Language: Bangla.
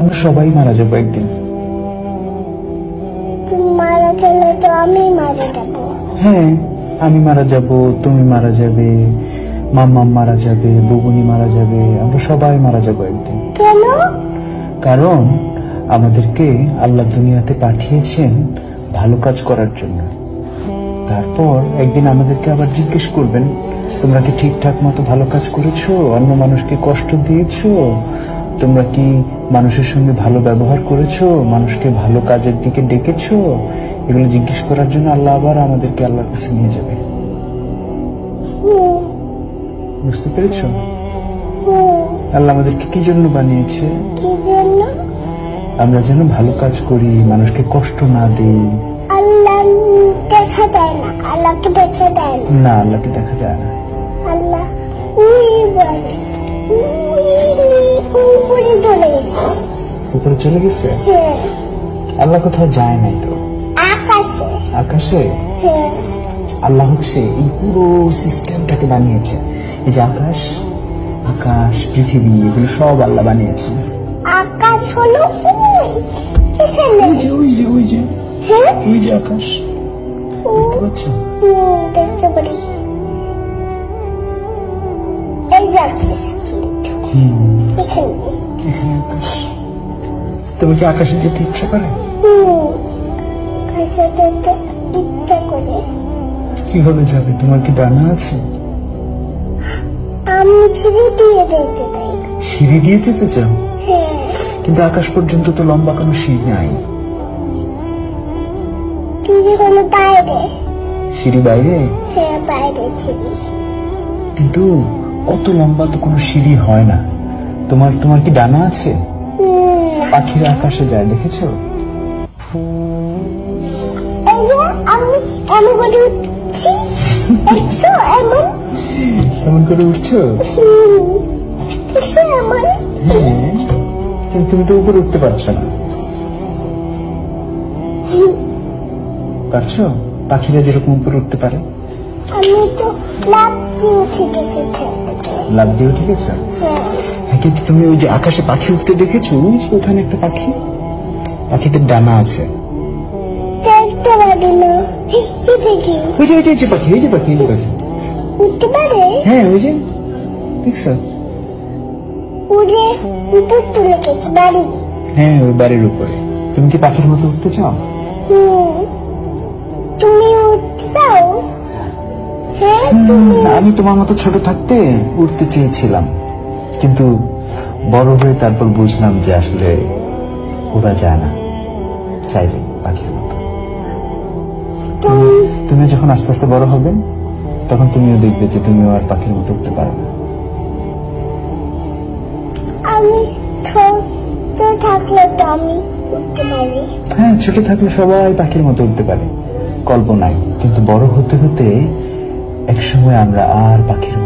আমরা সবাই মারা যাবো একদিন। তুমি মারা গেলে তো আমি মারা যাবো। হ্যাঁ, আমি মারা যাব, তুমি মারা যাবে, মাম্মা মারা যাবে, বুবুনি মারা যাবে, আমরা সবাই মারা যাবো একদিন। কেন? কারণ আমাদেরকে আল্লাহ দুনিয়াতে পাঠিয়েছেন ভালো কাজ করার জন্য। তারপর একদিন আমাদেরকে আবার জিজ্ঞেস করবেন, তোমরা কি ঠিকঠাক মতো ভালো কাজ করেছো? অন্য মানুষকে কষ্ট দিয়েছো? তোমরা কি মানুষের সঙ্গে ভালো ব্যবহার করেছো? মানুষকে ভালো কাজের দিকে ডেকেছো? এগুলো জিজ্ঞেস করার জন্য আল্লাহ আবার আমাদেরকে আল্লাহর কাছে নিয়ে যাবে। বুঝতে পেরেছো? আল্লাহ আমাদেরকে কি জন্য বানিয়েছে? কি জন্য? আমরা যেন ভালো কাজ করি, মানুষকে কষ্ট না দিই। আল্লাহ দেখা দেয় না, আল্লাহকে দেখা দেয় না। না, আল্লাহকে দেখা যায় না। আল্লাহ উপরে চলে গেছে। উপরে চলে গেছে? হ্যাঁ। আল্লাহ কোথাও যায় নাই তো। আকাশে। আকাশে? হ্যাঁ। আল্লাহ হচ্ছে এই পুরো সিস্টেমটাকে বানিয়েছে। এই যে আকাশ, আকাশ, পৃথিবী, এগুলো সব আল্লাহ বানিয়েছে। আকাশ হলো এখানে। ওই যে ওই যে হ্যাঁ, ওই যে আকাশ দেখতে পাচ্ছ? দেখতে পারি। এই যে আকাশ, এখানে এখানে আকাশ। তুমি কি আকাশে যেতে ইচ্ছা করে? আকাশে যেতে ইচ্ছা করে। কিভাবে যাবে? তোমার কি ডানা আছে? আমি সিঁড়ি দিয়ে যেতে চাই। সিঁড়ি দিয়ে যেতে চাও? হ্যাঁ। কিন্তু আকাশ পর্যন্ত তো লম্বা কোনো সিঁড়ি নাই। সিঁড়ি হলো বাইরে। সিঁড়ি বাইরে? হ্যাঁ, বাইরে সিঁড়ি। কিন্তু অত লম্বা তো কোনো সিঁড়ি হয় না। তোমার কি ডানা আছে? পাখিরা আকাশে যায়, দেখেছো? এই যে আমি করে উঠছি, দেখছো? এমন করে উঠছো? দেখছো এমন? হ্যাঁ, কিন্তু তুমি তো উপরে উঠতে পারছো না। পারছো? পাখিরা যেরকম উপরে উঠতে পারে। আমি তো লাফ দিয়ে উঠে গেছি। লাফ দিয়ে উঠে গেছো? হ্যাঁ, কিন্তু তুমি ওই যে আকাশে পাখি উঠতে দেখেছো? ওখানে একটা পাখি, পাখিদের ডানা আছে। দেখতে পারি না। ওই যে পাখি, এই যে পাখি, এই যে পাখি উঠতে পারে। হ্যাঁ, ওই যে দেখছো? উড়ে উপর তুলে গেছে বাড়ি। হ্যাঁ, ওই বাড়ির উপরে। তুমি কি পাখির মতো উঠতে চাও? তুমি উঠতে চাও? হ্যাঁ, তুমি। আমি তোমার মতো ছোট থাকতে উঠতে চেয়েছিলাম, কিন্তু বড় হয়ে তারপর বুঝলাম যে আসলে ওরা যায় না চাইলে পাখির মতো। তুমি যখন আস্তে আস্তে বড় হবে তখন তুমিও দেখবে যে তুমিও আর পাখির মতো উঠতে পারো না। আমি ছোট থাকলে তো আমি উঠতে পারি। হ্যাঁ, ছোট থাকলে সবাই পাখির মতো উঠতে পারে কল্পনায়, কিন্তু বড় হতে হতে একসময় আমরা আর পাখির